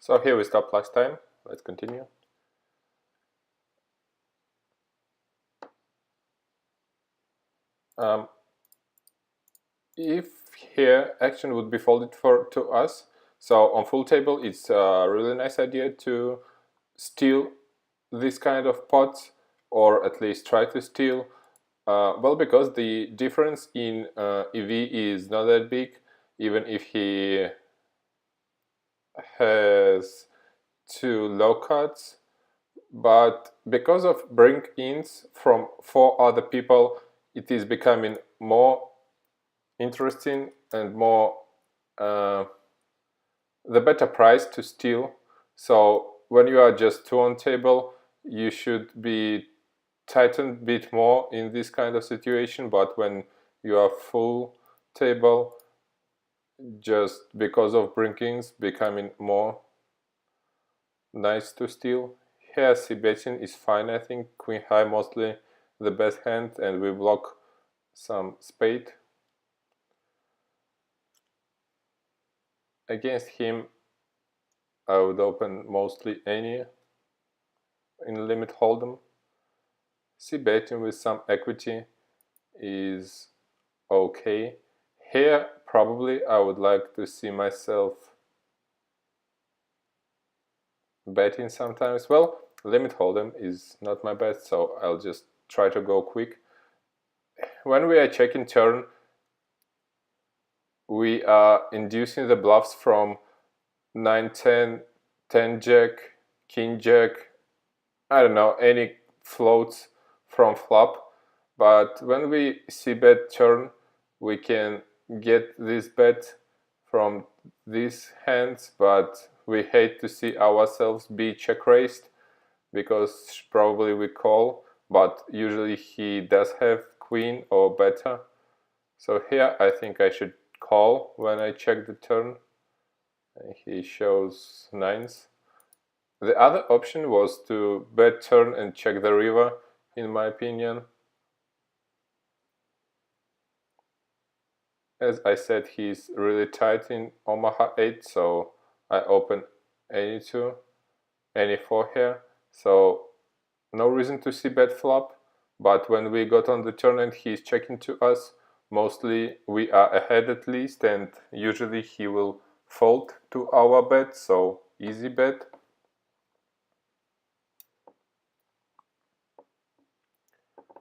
So here we stopped last time. Let's continue. If here action would be folded to us, so on full table it's a really nice idea to steal this kind of pots, or at least try to steal. Well, because the difference in EV is not that big, even if he has two low cuts. But because of bring-ins from 4 other people, it is becoming more interesting and more the better price to steal. So when you are just 2 on table, you should be tightened a bit more in this kind of situation. But when you are full table, just because of bring-ins becoming more nice to steal. Here c-betting is fine. I think queen high mostly the best hand, and we block some spade. Against him I would open mostly any in limit hold'em. c-betting with some equity is okay. Here probably I would like to see myself betting sometimes. Well, limit hold'em is not my best, so I'll just try to go quick. When we are checking turn, we are inducing the bluffs from 9-10, 10-jack, king-jack, I don't know, any floats from flop. But when we c-bet turn, we can get this bet from these hands, but we hate to see ourselves be check raised, because probably we call, but usually he does have queen or better. So here I think I should call when I check the turn. He shows nines. The other option was to bet turn and check the river, in my opinion. As I said, he's really tight in Omaha 8, so I open any 2, any 4 here. So no reason to see bet flop, but when we got on the turn and he's checking to us, mostly we are ahead at least, and usually he will fold to our bet, so easy bet.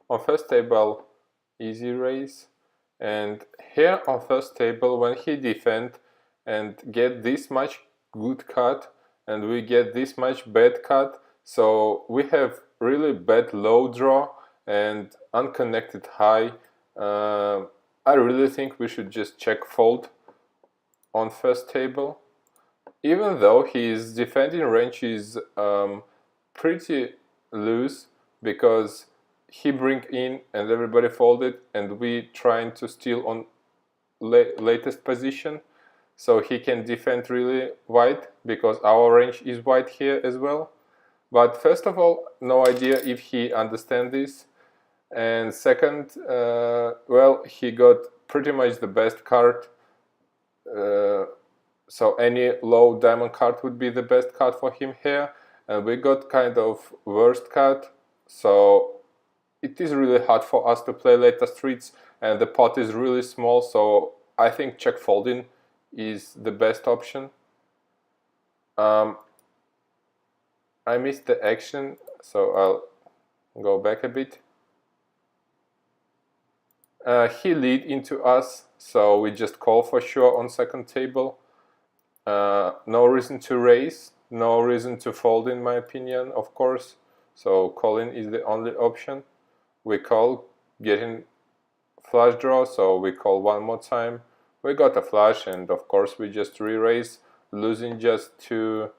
On first table, easy raise, and here on first table, when he defend and get this much good cut and we get this much bad cut, so we have really bad low draw and unconnected high. I really think we should just check fold on first table, even though his defending range is pretty loose, because he bring in and everybody folded and we trying to steal on latest position, so he can defend really wide because our range is wide here as well. But first of all, no idea if he understands this, and second, well, he got pretty much the best card, so any low diamond card would be the best card for him here, and we got kind of worst card, so it is really hard for us to play later streets, and the pot is really small, so I think check folding is the best option. I missed the action, so I'll go back a bit. He lead into us, so we just call for sure on second table. No reason to raise, no reason to fold, in my opinion, of course, so calling is the only option. We call, getting flush draw, so we call one more time. We got a flush, and of course we just re-raise, losing just 2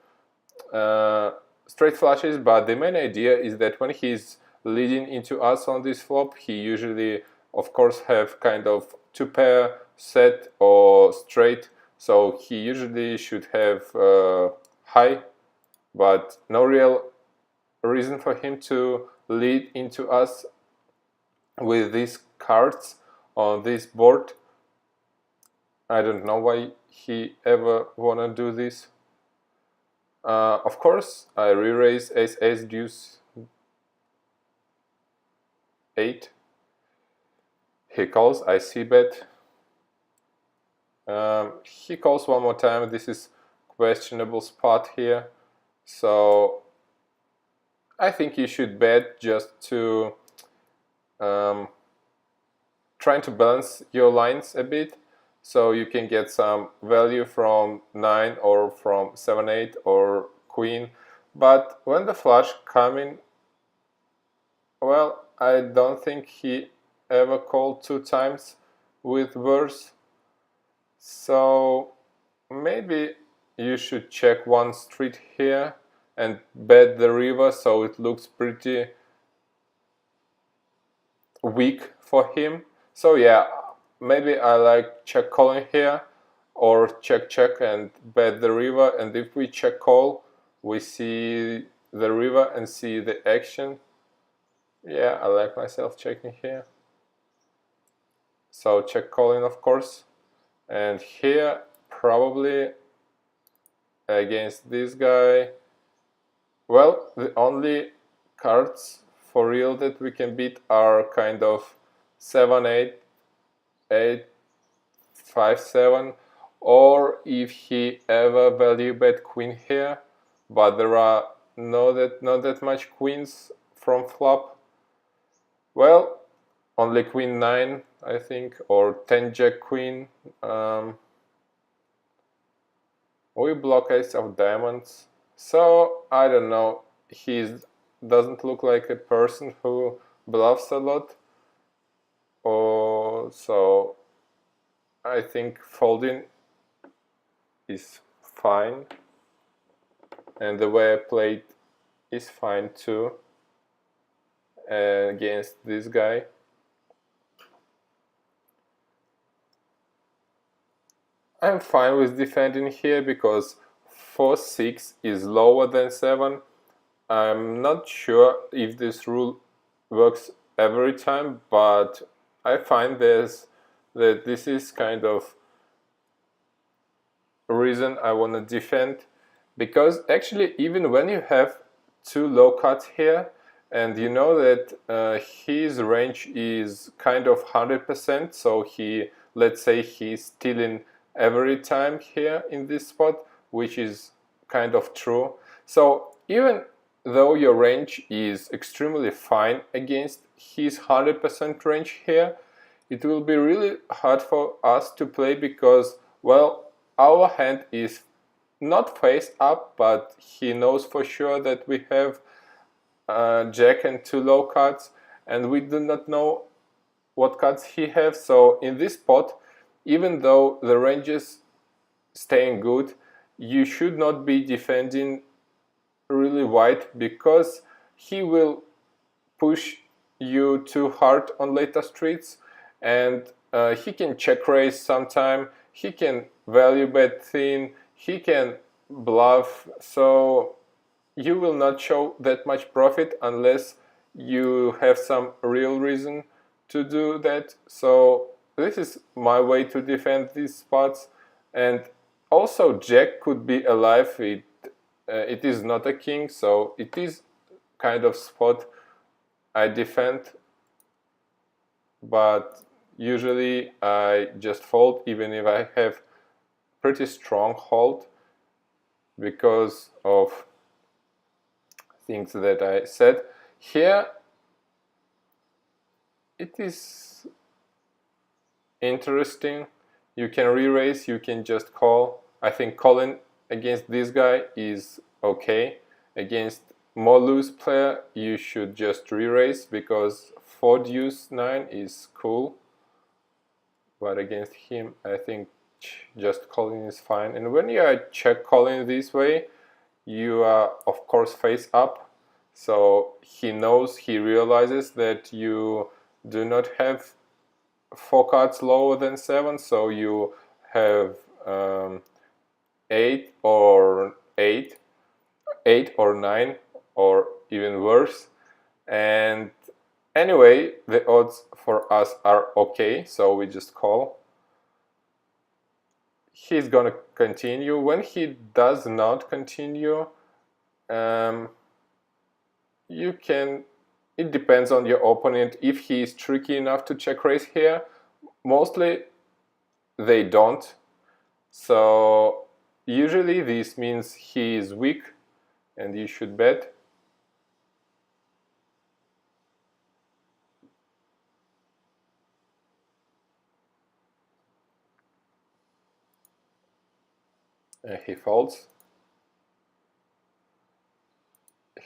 straight flushes. But the main idea is that when he's leading into us on this flop, he usually, of course, have kind of 2 pair set or straight, so he usually should have high, but no real reason for him to lead into us with these cards on this board. I don't know why he ever wanna do this. Of course, I re-raise ace deuce 8. He calls, I c-bet. He calls one more time. This is questionable spot here, so I think you should bet just to trying to balance your lines a bit, so you can get some value from 9 or from 7-8 or queen. But when the flush coming, well, I don't think he ever called 2 times with worse, so maybe you should check one street here and bet the river, so it looks pretty weak for him. So yeah, maybe I like check calling here, or check and bet the river, and if we check call, we see the river and see the action. Yeah, I like myself checking here. So check calling, of course, and here probably against this guy, well, the only cards for real that we can beat are kind of 7-8, 8-5-7, or if he ever value bet queen here, but there are not that much queens from flop. Well, only queen 9, I think, or 10 jack queen. We block ace of diamonds, so I don't know. He doesn't look like a person who bluffs a lot. So I think folding is fine, and the way I played is fine too against this guy. I'm fine with defending here because 4-6 is lower than 7. I'm not sure if this rule works every time, but I find that this is kind of a reason I want to defend, because actually even when you have 2 low cuts here and you know that his range is kind of 100%, so let's say he's stealing every time here in this spot, which is kind of true. So even though your range is extremely fine against his 100% range here, it will be really hard for us to play because, well, our hand is not face up, but he knows for sure that we have jack and 2 low cards, and we do not know what cards he has. So in this spot, even though the range is staying good, you should not be defending really wide, because he will push you too hard on later streets, and he can check raise sometime, he can value bet thin, he can bluff, so you will not show that much profit unless you have some real reason to do that. So this is my way to defend these spots. And also jack could be alive. It is not a king, so it is kind of spot I defend, but usually I just fold even if I have pretty strong hold because of things that I said. Here it is interesting. You can re-raise, you can just call. I think calling against this guy is okay. Against more loose player, you should just re-raise because 4 deuce 9 is cool. But against him, I think just calling is fine. And when you are check calling this way, you are of course face up. So he knows, he realizes that you do not have 4 cards lower than 7, so you have 8 or 9, or even worse. And anyway, the odds for us are okay, so we just call. he's gonna continue. When he does not continue, you can, it depends on your opponent. If he is tricky enough to check raise here, mostly they don't. So usually this means he is weak and you should bet. And he folds.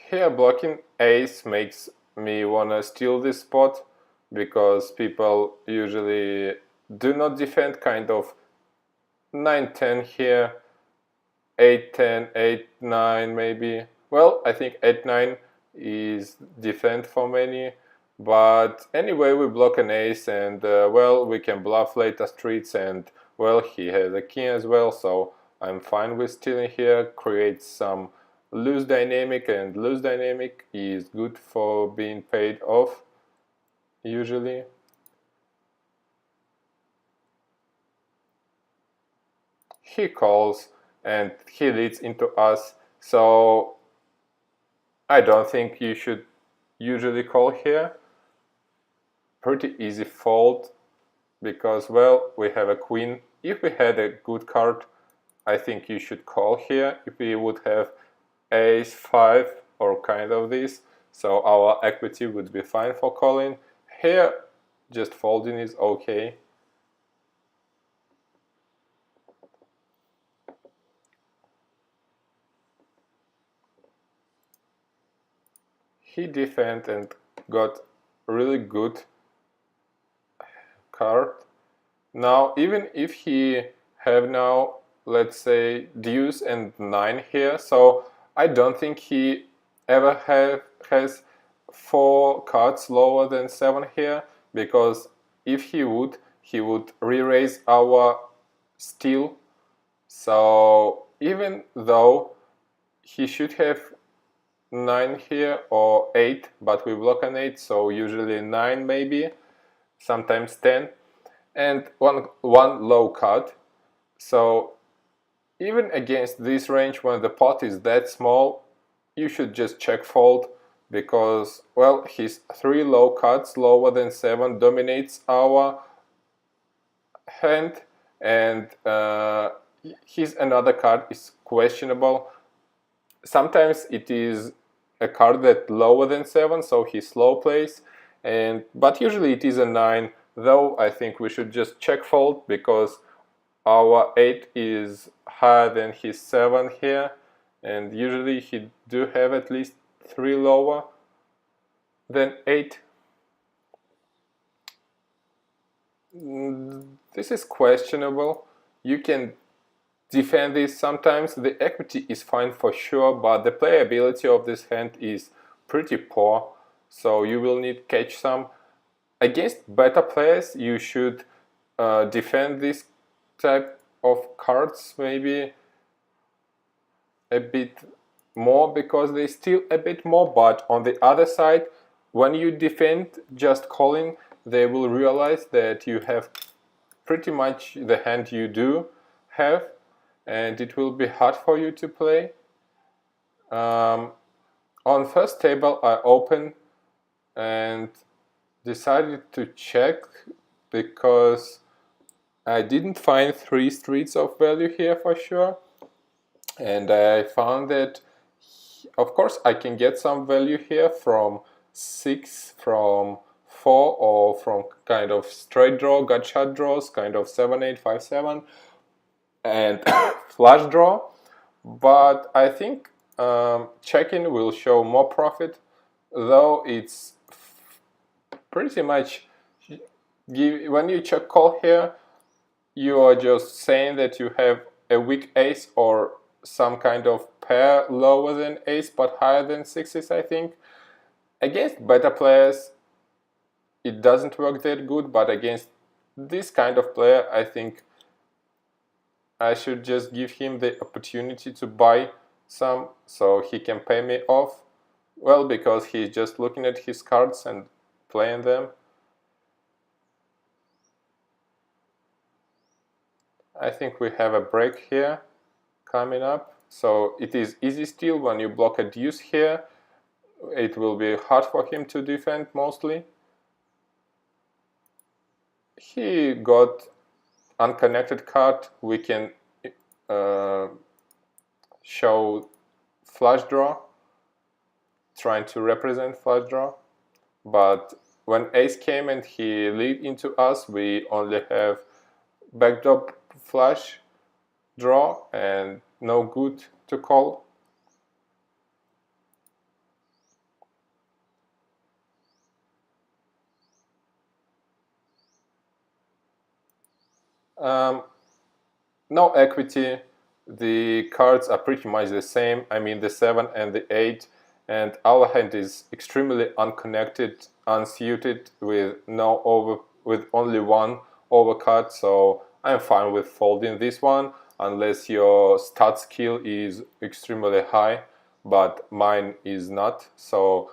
Here blocking ace makes me wanna steal this spot because people usually do not defend, kind of 9-10 here, 8-10, 8-9 maybe. Well, I think 8-9 is defend for many, but anyway we block an ace and well, we can bluff later streets, and well, he has a king as well, so I'm fine with stealing here. Creates some loose dynamic, and loose dynamic is good for being paid off usually. He calls and he leads into us, so I don't think you should usually call here. Pretty easy fold because, well, we have a queen. If we had a good card, I think you should call here. If we would have ace 5 or kind of this, so our equity would be fine for calling. Here just folding is okay. He defended and got really good card. Now even if he have now, let's say, deuce and 9 here, so I don't think he ever has 4 cards lower than 7 here, because if he would re-raise our steal. So even though he should have 9 here or 8, but we block an 8, so usually 9 maybe, sometimes 10, and one low card. So even against this range, when the pot is that small, you should just check fold, because, well, his 3 low cards lower than 7 dominates our hand, and his another card is questionable. Sometimes it is a card that lower than 7, so he slow plays, but usually it is a 9, though I think we should just check fold because our 8 is higher than his 7 here, and usually he do have at least 3 lower than 8. This is questionable. You can defend this sometimes. The equity is fine for sure, but the playability of this hand is pretty poor, so you will need catch some. Against better players, you should defend this type of cards maybe a bit more, because they steal a bit more, but on the other side, when you defend just calling, they will realize that you have pretty much the hand you do have, and it will be hard for you to play. On first table I opened and decided to check because I didn't find 3 streets of value here for sure, and I found that of course I can get some value here from 6, from 4, or from kind of straight draw, gut shot draws, kind of 7-8, 5-7, and flush draw. But I think checking will show more profit, though it's pretty much when you check call here, you are just saying that you have a weak ace or some kind of pair lower than ace but higher than 6s, I think. Against better players it doesn't work that good, but against this kind of player I think I should just give him the opportunity to buy some so he can pay me off. Well, because he's just looking at his cards and playing them. I think we have a break here coming up. So it is easy steal. When you block a deuce here, it will be hard for him to defend mostly. He got unconnected card. We can show flush draw, trying to represent flush draw. But when ace came and he lead into us, we only have backdrop flush draw and no good to call. No equity. The cards are pretty much the same. I mean the 7 and the 8, and our hand is extremely unconnected, unsuited with only one overcut. So I'm fine with folding this one unless your stat skill is extremely high, but mine is not. So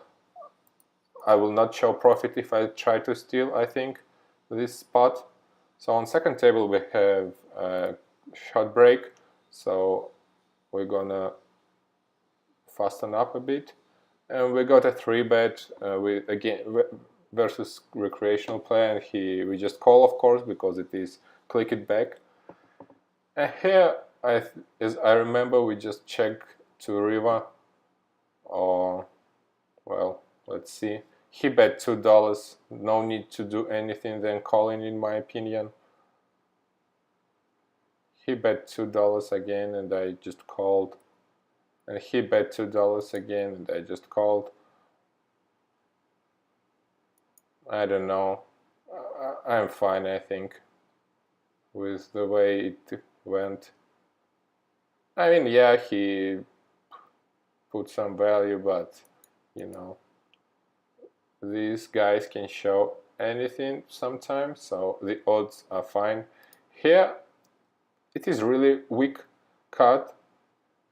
I will not show profit if I try to steal, I think, this spot. So on second table we have shot break, so we're gonna fasten up a bit, and we got a 3-bet with again versus recreational player, and we just call, of course, because it is click it back. And here, as I remember, we just check to river, or well, let's see. He bet $2. No need to do anything then calling, in my opinion. He bet $2 again, and I just called. And he bet $2 again, and I just called. I don't know. I'm fine, I think, with the way it went. I mean, yeah, he put some value, but you know, these guys can show anything sometimes, so the odds are fine. Here, it is really weak card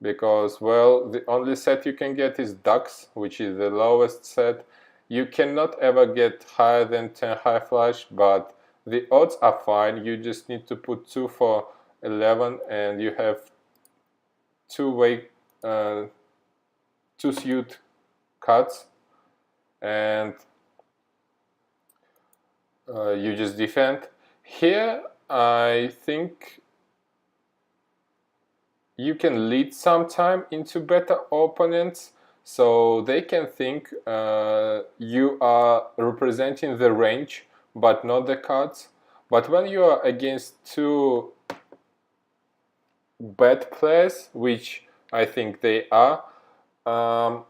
because, well, the only set you can get is Ducks, which is the lowest set. You cannot ever get higher than 10 high flush, but the odds are fine. You just need to put 2 for 11, and you have two suit cards, and you just defend. Here, I think you can lead sometime into better opponents, so they can think you are representing the range but not the cards. But when you are against two bad players, which I think they are, well,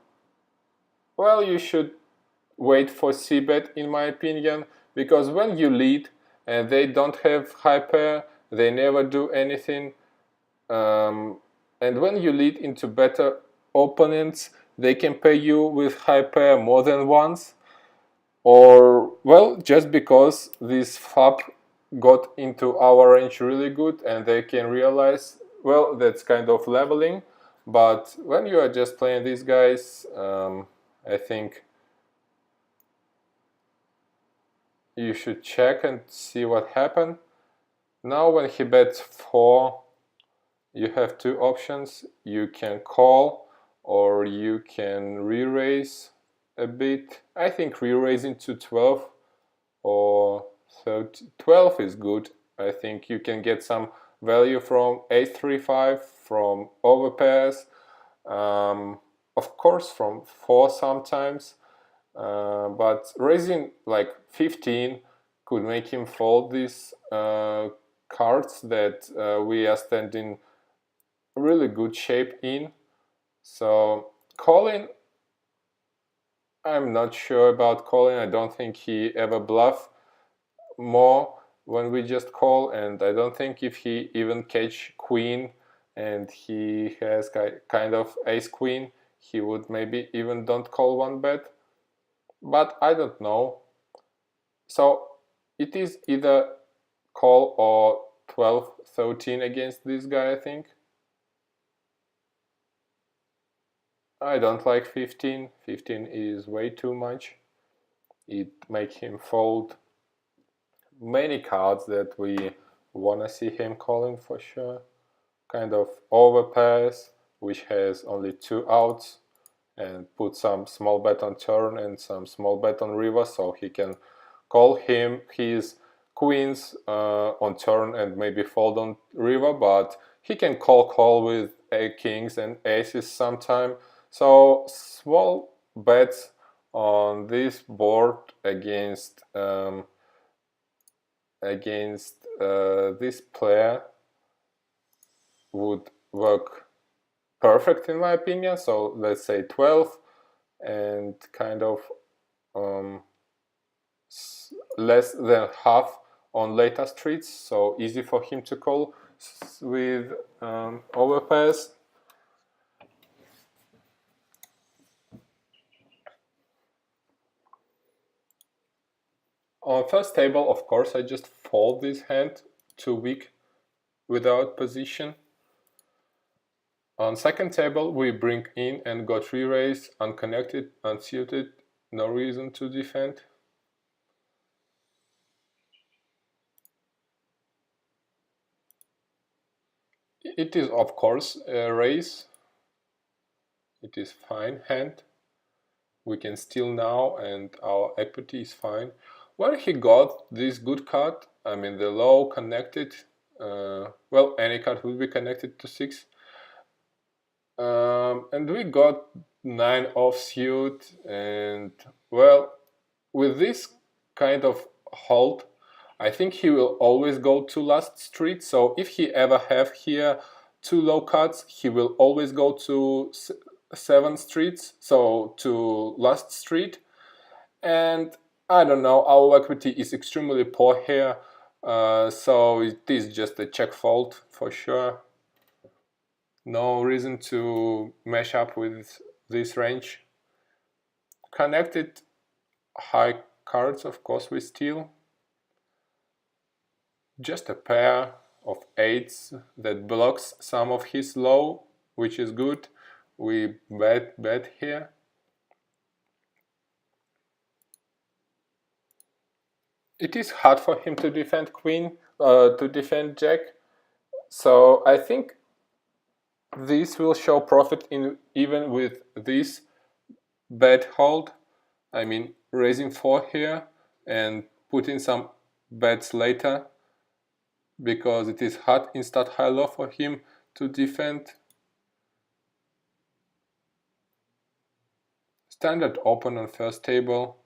you should wait for c-bet, in my opinion, because when you lead and they don't have high pair, they never do anything. And when you lead into better opponents, they can pay you with high pair more than once, or, well, just because this flop got into our range really good and they can realize, well, that's kind of leveling. But when you are just playing these guys, I think you should check and see what happened. Now when he bets 4, you have two options. You can call or you can re-raise a bit. I think re-raising to 12 or 13. 12 is good. I think you can get some value from 8-3-5, from overpairs, of course from 4 sometimes, but raising like 15 could make him fold these cards that we are standing really good shape in. So calling, I'm not sure about calling. I don't think he ever bluff more when we just call, and I don't think if he even catch queen and he has kind of ace queen, he would maybe even don't call 1-bet, but I don't know. So it is either call or 12-13 against this guy, I think. I don't like 15. 15 is way too much. It makes him fold many cards that we wanna see him calling for sure. Kind of overpass, which has only 2 outs, and put some small bet on turn and some small bet on river, so he can call him his queens on turn and maybe fold on river, but he can call with kings and aces sometime. So small bets on this board against this player would work perfect in my opinion. So let's say 12 and kind of less than half on later streets, so easy for him to call with overpass. On first table, of course, I just fold this hand, too weak without position. On second table, we bring in and got re-raise, unconnected, unsuited, no reason to defend. It is, of course, a raise. It is fine hand. We can steal now and our equity is fine. Where he got this good card, I mean the low connected, well, any card will be connected to 6. And we got 9 offsuit, and well, with this kind of hold, I think he will always go to last street. So if he ever have here 2 low cards, he will always go to 7 streets, so to last street. And I don't know, our equity is extremely poor here, so it is just a check fold for sure. No reason to mesh up with this range. Connected high cards, of course, we steal. Just a pair of 8s that blocks some of his low, which is good. We bet here. It is hard for him to defend queen, to defend jack. So I think this will show profit in even with this bet hold. I mean raising 4 here and putting some bets later, because it is hard in start high low for him to defend. Standard open on first table.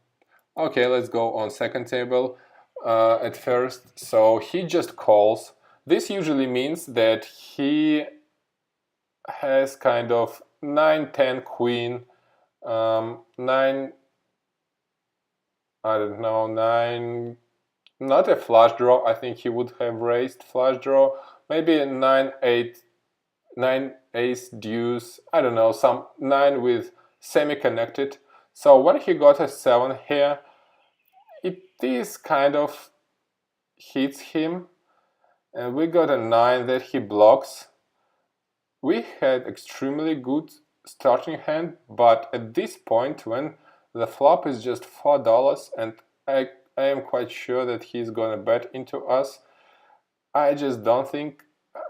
Okay, let's go on second table at first. So he just calls. This usually means that he has kind of 9-10 queen, 9, I don't know, 9, not a flush draw. I think he would have raised flush draw, maybe a 9-8, 9 ace deuce, I don't know, some 9 with semi-connected. So when he got a 7 here, it is kind of hits him, and we got a 9 that he blocks. We had extremely good starting hand, but at this point when the flop is just $4 and I am quite sure that he's gonna bet into us, I just don't think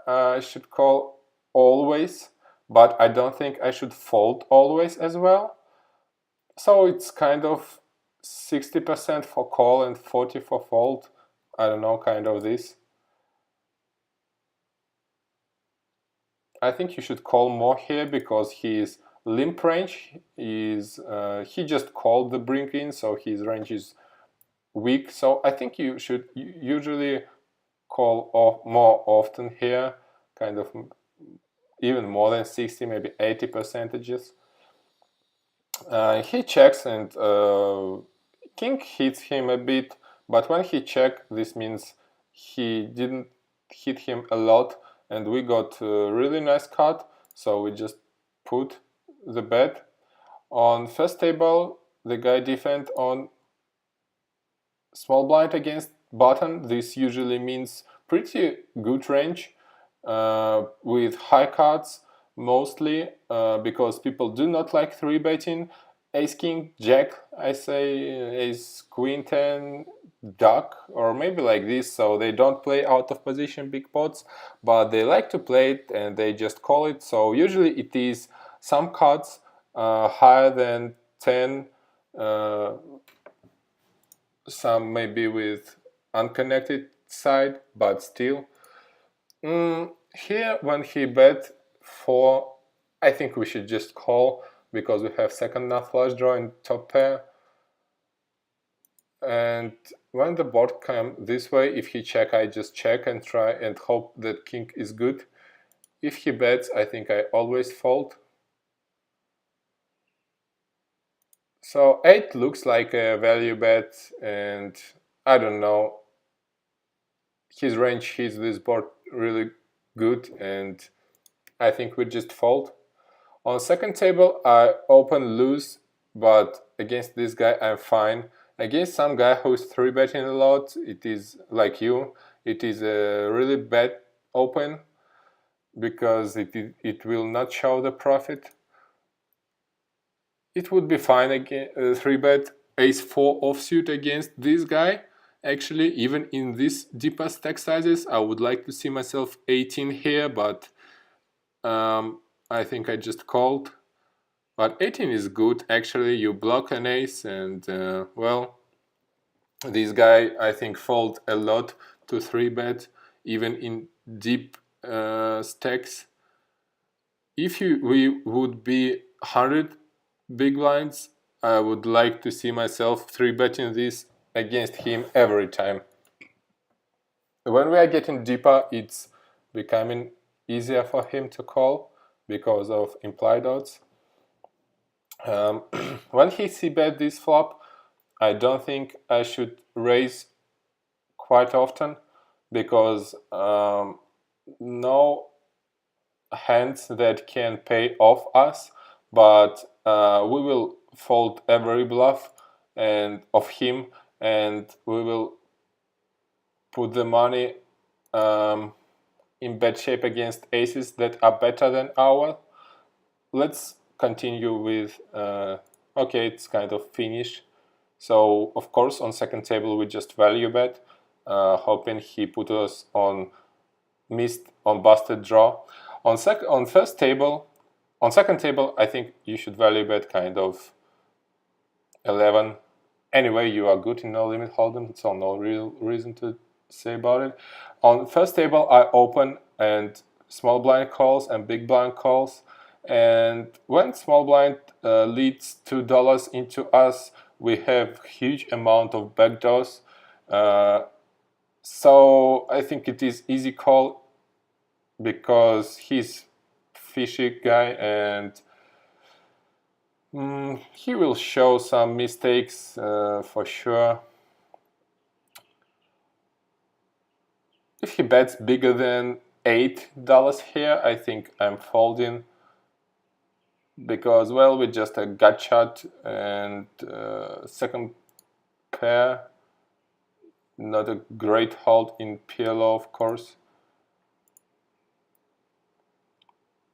I should call always, but I don't think I should fold always as well. So it's kind of 60% for call and 40 for fold. I don't know, kind of this. I think you should call more here because his limp range is, he just called the brink in, so his range is weak. So I think you should usually call off more often here, kind of even more than 60, maybe 80 percentages. He checks and king hits him a bit, but when he checked, this means he didn't hit him a lot, and we got a really nice card, so we just put the bet. On first table, the guy defend on small blind against button. This usually means pretty good range with high cards mostly, because people do not like 3-betting, ace king jack, I say, ace queen 10 jack, or maybe like this. So they don't play out of position big pots, but they like to play it and they just call it. So usually it is some cards higher than 10, some maybe with unconnected side, but still. Here when he bet 4, I think we should just call, because we have second nut flush draw in top pair. And when the board comes this way, if he check, I just check and try and hope that king is good. If he bets, I think I always fold. So 8 looks like a value bet, and I don't know, his range hits this board really good, and I think we just fold. On second table, I open loose, but against this guy I'm fine. Against some guy who's 3-betting a lot, it is like you, it is a really bad open, because it will not show the profit. It would be fine again, 3-bet ace 4 offsuit against this guy. Actually, even in this deeper stack sizes, I would like to see myself 18 here, but I think I just called. But 18 is good. Actually, you block an ace, and well, this guy I think fold a lot to 3-bet, even in deep stacks. If we would be 100 big blinds, I would like to see myself 3-betting this against him every time. When we are getting deeper, it's becoming easier for him to call because of implied odds. When he c-bet this flop, I don't think I should raise quite often, because no hands that can pay off us, but we will fold every bluff and of him, and we will put the money in bad shape against aces that are better than our. Let's continue with okay, it's kind of finished. So of course on second table we just value bet, hoping he put us on busted draw. On second table I think you should value bet kind of 11. Anyway, you are good in no limit hold'em, so no real reason to say about it. On first table I open and small blind calls and big blind calls, and when small blind leads $2 into us, we have huge amount of backdoors. So I think it is easy call, because he's fishy guy, and he will show some mistakes for sure. If he bets bigger than $8 here, I think I'm folding, because, well, with just a gut shot and second pair, not a great hold in PLO, of course.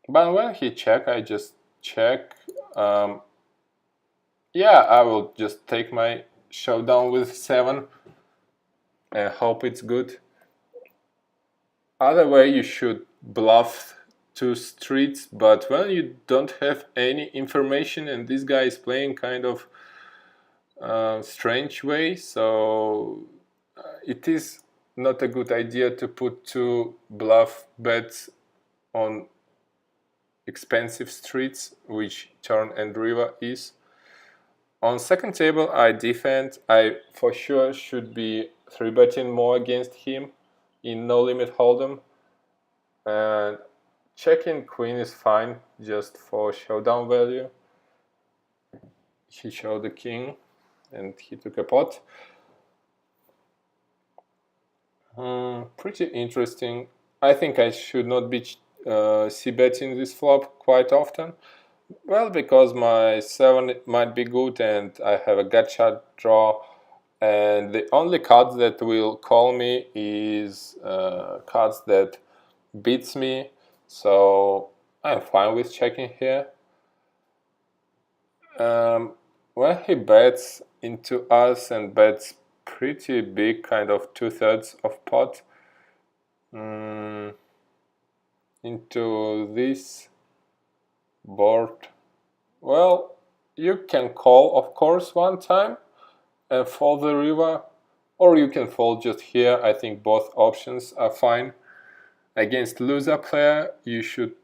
But when he check, I just check. Yeah, I will just take my showdown with 7 and hope it's good. Other way, you should bluff 2 streets, but when you don't have any information and this guy is playing kind of strange way, so it is not a good idea to put 2 bluff bets on expensive streets, which turn and river is. On second table I defend. I for sure should be 3-betting more against him in no limit hold'em, and checking queen is fine just for showdown value. He showed the king and he took a pot. Pretty interesting. I think I should not be c-betting this flop quite often. Well, because my 7 might be good and I have a gut shot draw, and the only cards that will call me is cards that beats me, so I'm fine with checking here. when he bets into us and bets pretty big, kind of 2/3 of pot, into this board, well, you can call, of course, one time and fold the river, or you can fold just here. I think both options are fine. Against loser player, you should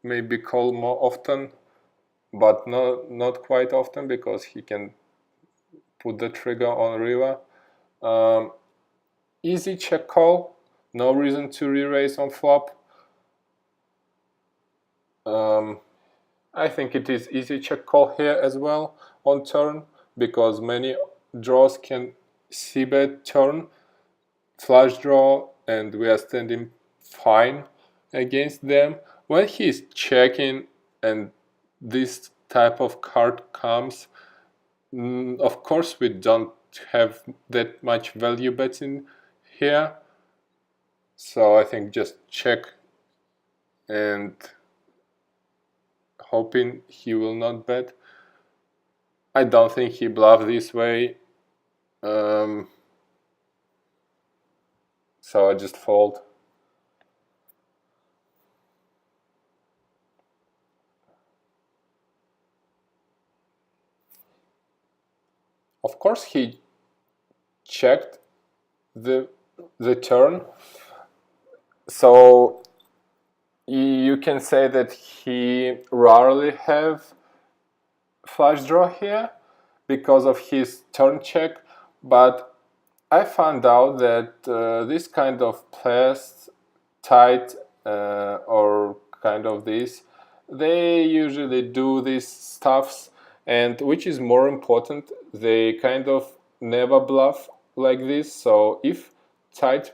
maybe call more often, but not quite often, because he can put the trigger on river. Easy check call, no reason to re-raise on flop. I think it is easy check call here as well on turn, because many draws can c-bet turn, flush draw, and we are standing fine against them. When he's checking and this type of card comes, of course we don't have that much value betting here, so I think just check and hoping he will not bet. I don't think he bluffed this way, so I just fold. Of course he checked the turn, so you can say that he rarely have flush draw here because of his turn check, but I found out that this kind of players, tight or kind of this, they usually do these stuffs, and which is more important, they kind of never bluff like this. So if tight,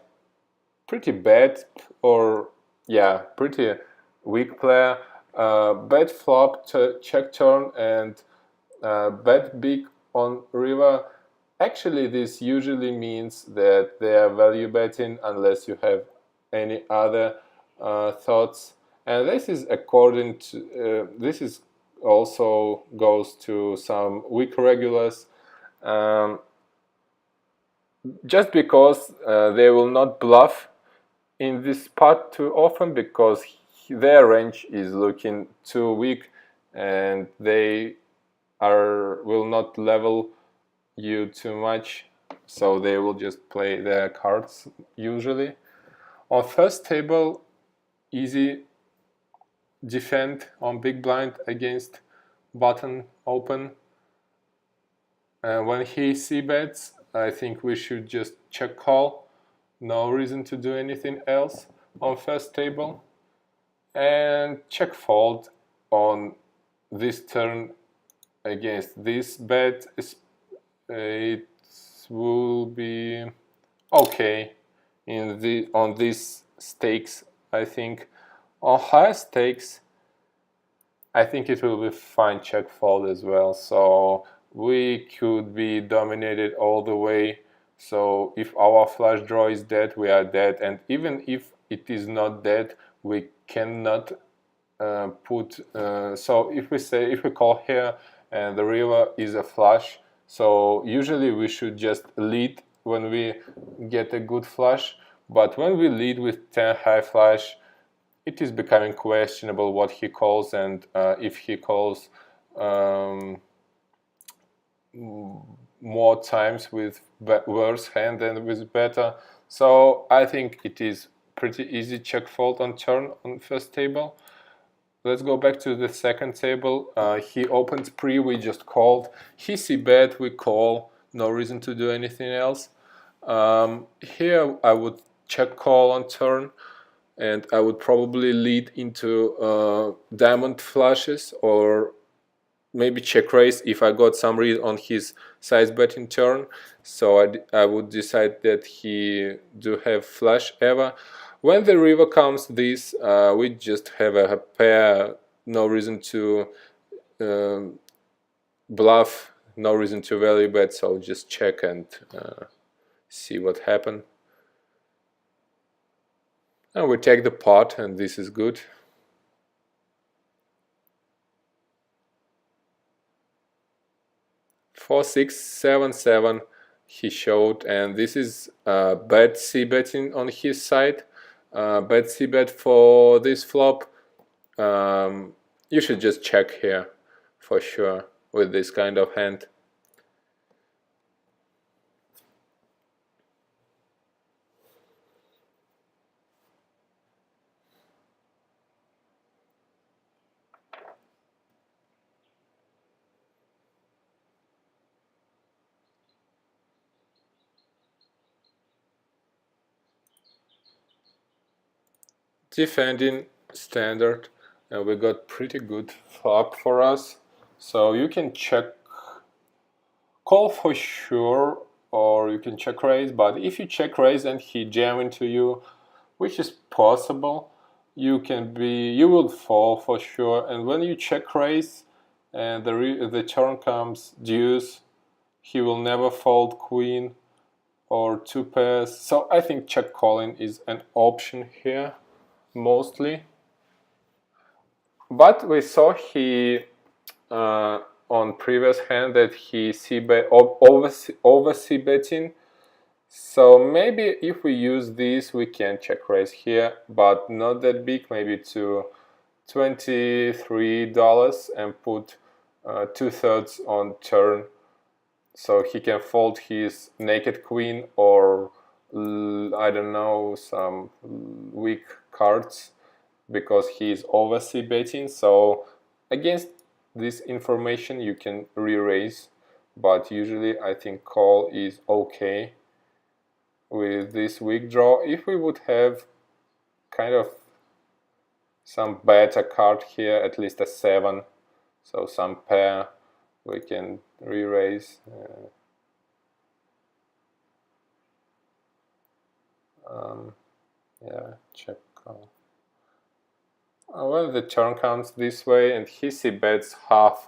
pretty bad, or yeah, pretty weak player, bet flop, check turn, and bet big on river, actually this usually means that they are value betting, unless you have any other thoughts. And this is according to this is also goes to some weak regulars, just because they will not bluff in this spot too often, because their range is looking too weak and they will not level you too much, so they will just play their cards usually. On first table, easy defend on big blind against button open. When he c-bets, I think we should just check call, no reason to do anything else on first table, and check fold on this turn against this bet. It will be okay on these stakes. I think on higher stakes, I think it will be fine check fold as well. So we could be dominated all the way. So if our flush draw is dead, we are dead, and even if it is not dead, we cannot put. So if we call here and the river is a flush, so usually we should just lead when we get a good flush. But when we lead with 10 high flush, it is becoming questionable what he calls, and if he calls more times with worse hand than with better. So I think it is pretty easy check fold on turn on first table. Let's go back to the second table. He opened pre, we just called. He c-bet, we call, no reason to do anything else. Here I would check call on turn, and I would probably lead into diamond flushes, or maybe check raise if I got some read on his size betting turn. So I would decide that he do have flush ever. When the river comes this, we just have a pair, no reason to bluff, no reason to value bet, so just check and see what happened. And we take the pot, and this is good. 4-6-7-7 he showed, and this is bad c-betting on his side. Bad c-bet for this flop. You should just check here for sure with this kind of hand. Defending standard, and we got pretty good flop for us, so you can check call for sure, or you can check raise. But if you check raise and he jam into you, which is possible, you will fall for sure. And when you check raise and the turn comes deuce, he will never fold queen or two pairs. So I think check calling is an option here mostly. But we saw he on previous hand that he over c-betting. So maybe if we use this, we can check raise here, but not that big, maybe to $23 and put 2/3 on turn, so he can fold his naked queen or I don't know, some weak cards because he is over c-betting. So against this information you can re-raise, but usually I think call is okay with this weak draw. If we would have kind of some better card here, at least a 7, so some pair, we can re-raise. Yeah, check call. Well, the turn comes this way and he c-bets half.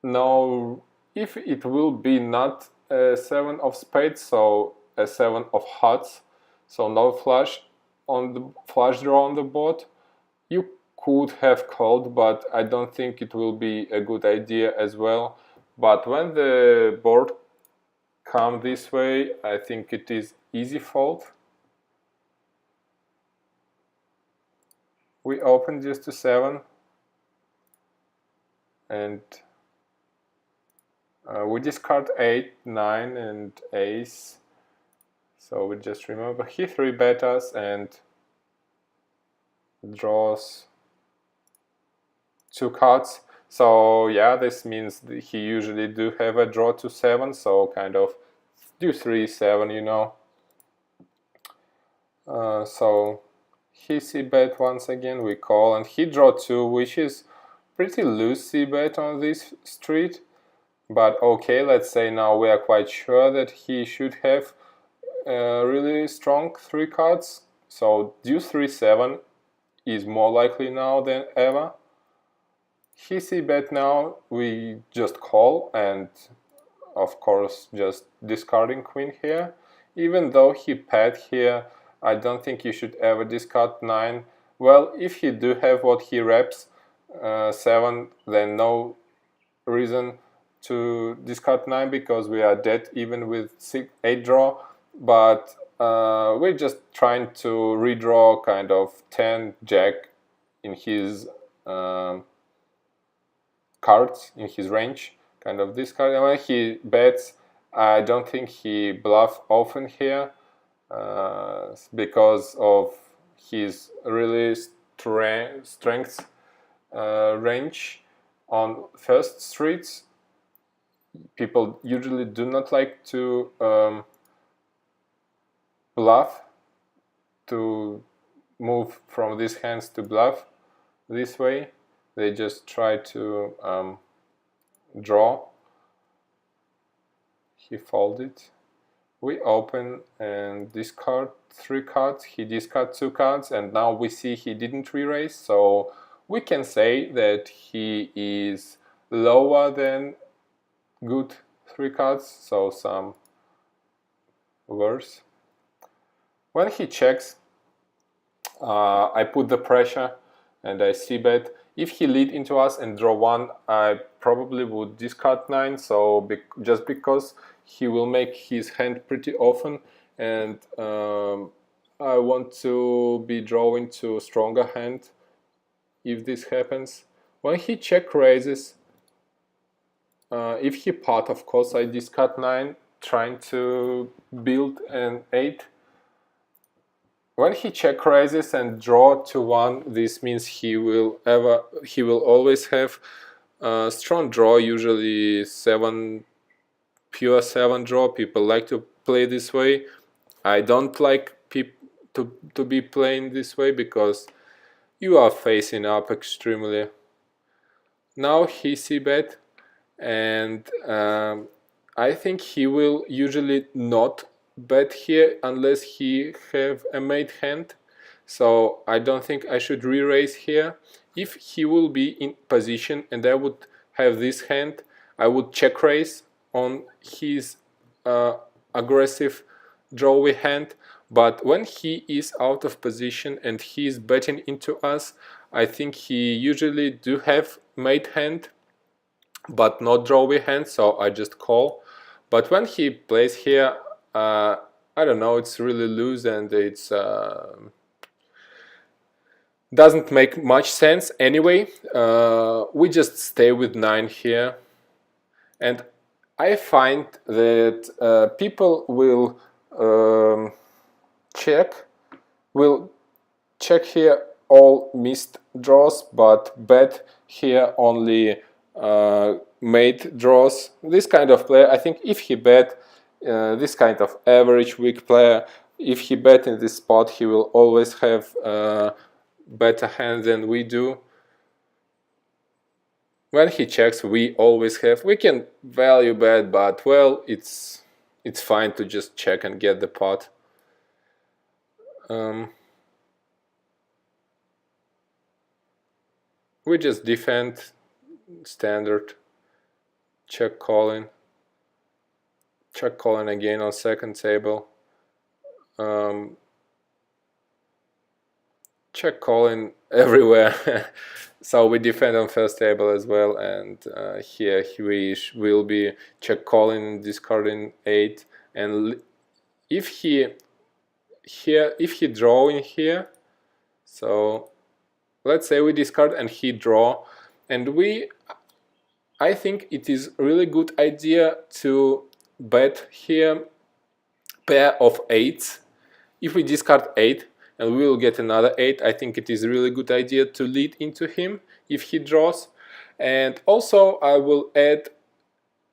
Now, if it will be not a 7 of spades, so a 7 of hearts, so no flush on the flush draw on the board, you could have called, but I don't think it will be a good idea as well. But when the board come this way, I think it is easy fold. We open just to 7 and we discard 8, 9 and ace. So we just remember he 3-bet us and draws 2 cards. So yeah, this means he usually do have a draw to 7, so kind of do 3-7, you know. So he c-bet once again, we call, and he draw 2, which is pretty loose c-bet on this street. But okay, let's say now we are quite sure that he should have really strong 3 cards. So deuce 3-7 is more likely now than ever. He c-bet now, we just call and of course just discarding queen here. Even though he paired here, I don't think you should ever discard 9. Well, if he do have what he reps, 7, then no reason to discard 9 because we are dead even with 8 draw. But we're just trying to redraw kind of 10 jack in his cards, in his range, kind of this card. And when he bets, I don't think he bluff often here because of his really strength range on first streets. People usually do not like to bluff, to move from these hands to bluff this way. They just try to draw. He folded. We open and discard 3 cards. He discard 2 cards, and now we see he didn't re-raise. So we can say that he is lower than good 3 cards, so some worse. When he checks, I put the pressure and I c-bet. If he lead into us and draw 1, I probably would discard 9, so just because he will make his hand pretty often, and I want to be drawing to a stronger hand if this happens. When he check raises, if he pot, of course I discard 9, trying to build an 8. When he check raises and draw to 1, this means he will always have a strong draw, usually 7, pure 7 draw. People like to play this way. I don't like to be playing this way because you are facing up extremely. Now he c-bet, and I think he will usually not bet here unless he have a made hand, so I don't think I should re-raise here. If he will be in position and I would have this hand, I would check raise on his aggressive drawy hand, but when he is out of position and he is betting into us, I think he usually do have made hand but not drawy hand, so I just call. But when he plays here, I don't know, it's really loose and it's doesn't make much sense anyway. We just stay with 9 here, and I find that people will check here all missed draws, but bet here only made draws. This kind of player, I think if he bet, this kind of average weak player, if he bet in this spot, he will always have better hand than we do. When he checks, we always have. We can value bet, but well, it's fine to just check and get the pot. We just defend standard, check calling again on second table, check calling everywhere. So we defend on first table as well, and here we will be check calling, discarding 8, and if he draw in here, so let's say we discard and he draw, and I think it is really good idea to bet here pair of 8s. If we discard 8 and we will get another 8, I think it is a really good idea to lead into him if he draws. And also I will add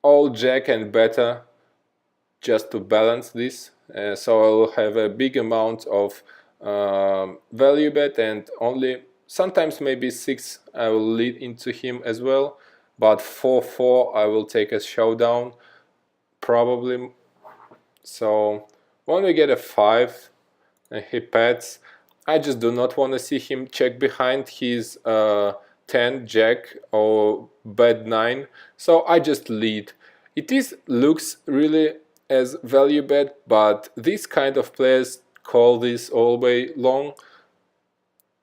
all jack and better just to balance this, so I will have a big amount of value bet, and only sometimes maybe 6 I will lead into him as well, but 4-4 I will take a showdown probably. So when we get a 5 and he pets, I just do not want to see him check behind his 10 jack or bet 9, so I just lead. It looks really as value bet, but these kind of players call this all way long.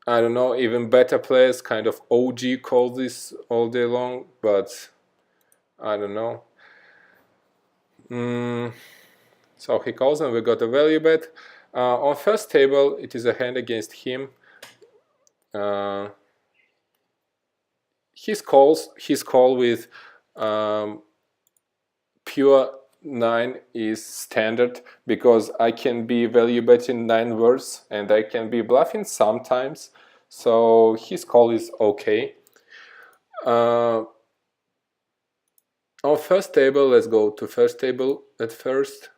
I don't know, even better players, kind of OG, call this all day long, but I don't know. So he calls and we got a value bet. On first table, it is a hand against him. His call with pure 9 is standard, because I can be value betting 9 words and I can be bluffing sometimes, so his call is okay. On first table, let's go to first table at first,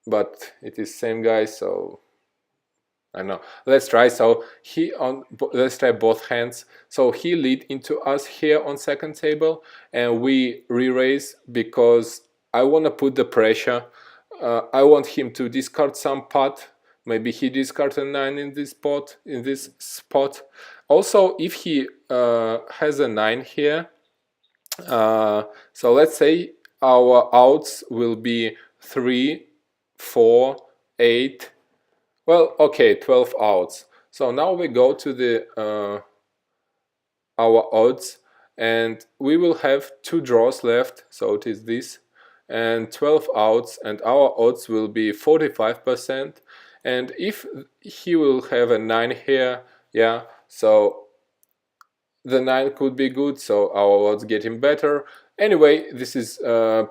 but it is same guy, so I don't know. Let's try. So let's try both hands. So he lead into us here on second table, and we re-raise because I want to put the pressure. I want him to discard some pot. Maybe he discards a 9 in this spot. Also, if he has a 9 here, so let's say our outs will be 3, 4, 8. Well, okay, 12 outs. So now we go to the our odds, and we will have 2 draws left, so it is this, and 12 outs, and our odds will be 45%. And if he will have a 9 here, yeah, so the 9 could be good, so our odds getting better. Anyway, this is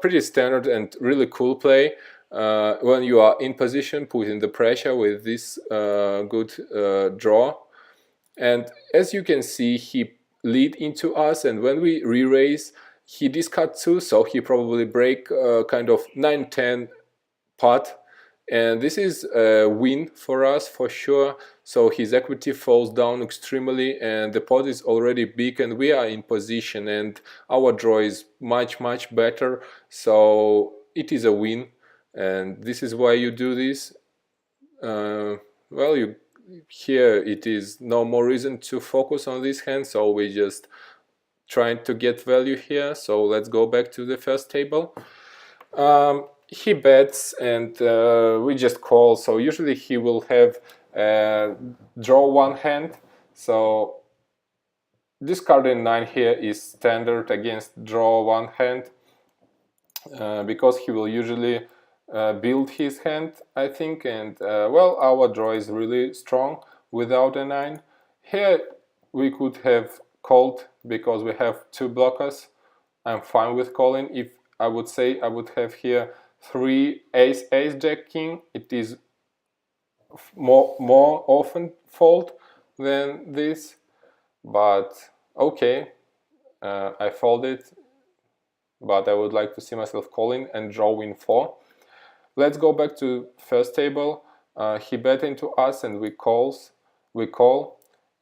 pretty standard and really cool play. When you are in position, putting the pressure with this good draw. And as you can see, he lead into us, and when we re-raise, he discard 2, so he probably break kind of 9-10 pot, and this is a win for us for sure. So his equity falls down extremely, and the pot is already big, and we are in position, and our draw is much better, so it is a win. And this is why you do this. Well, here it is no more reason to focus on this hand, so we just trying to get value here. So let's go back to the first table. He bets, and we just call. So usually he will have draw 1 hand, so discarding 9 here is standard against draw 1 hand, because he will usually build his hand, I think. And well, our draw is really strong without a 9. Here we could have called because we have 2 blockers. I'm fine with calling. If I would say I would have here 3 ace jack king, it is more often fold than this, but okay, I folded, but I would like to see myself calling and drawing 4. Let's go back to first table. He bet into us, and we call,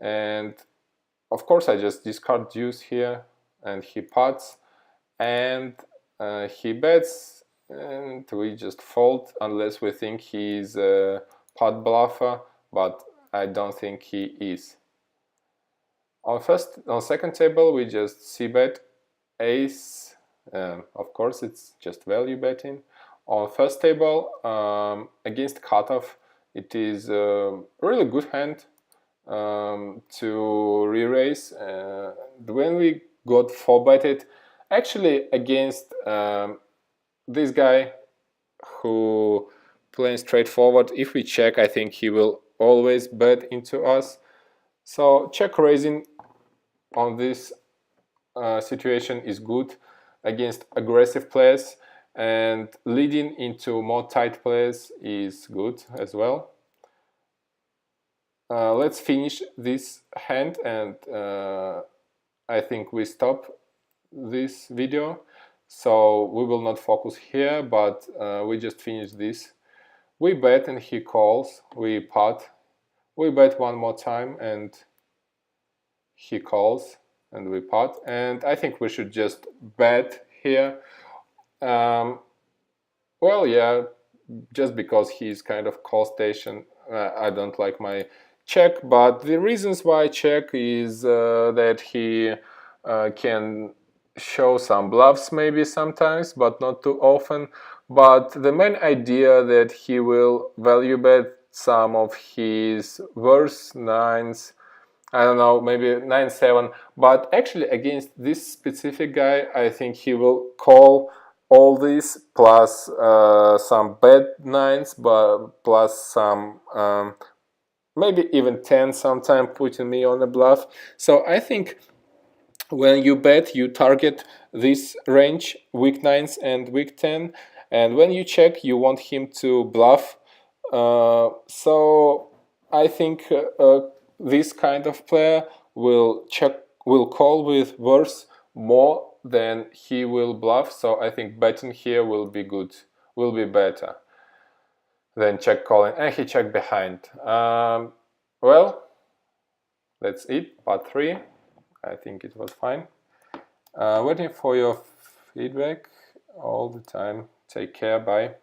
and of course I just discard deuce here, and he pots, and he bets, and we just fold unless we think he's a pot bluffer, but I don't think he is. On second table we just c-bet ace, of course it's just value betting. On first table, against cutoff, it is a really good hand to re-raise. When we got 4-betted, actually against this guy who playing straightforward, if we check, I think he will always bet into us. So check raising on this situation is good against aggressive players, and leading into more tight players is good as well. Let's finish this hand, and I think we stop this video. So we will not focus here, but we just finish this. We bet and he calls, we pot. We bet one more time and he calls and we pot. And I think we should just bet here. Well, yeah, just because he's kind of call station, I don't like my check, but the reasons why I check is that he can show some bluffs maybe sometimes, but not too often. But the main idea that he will value bet some of his worst nines, I don't know, maybe 9-7, but actually against this specific guy, I think he will call all this plus some bad nines, but plus some maybe even 10 sometime, putting me on a bluff. So I think when you bet, you target this range, weak 9s and weak 10, and when you check, you want him to bluff. So I think this kind of player will call with worse more than he will bluff. So I think betting here will be good, will be better than check calling. And he checked behind. Well, that's it, part 3. I think it was fine. Waiting for your feedback all the time. Take care, bye.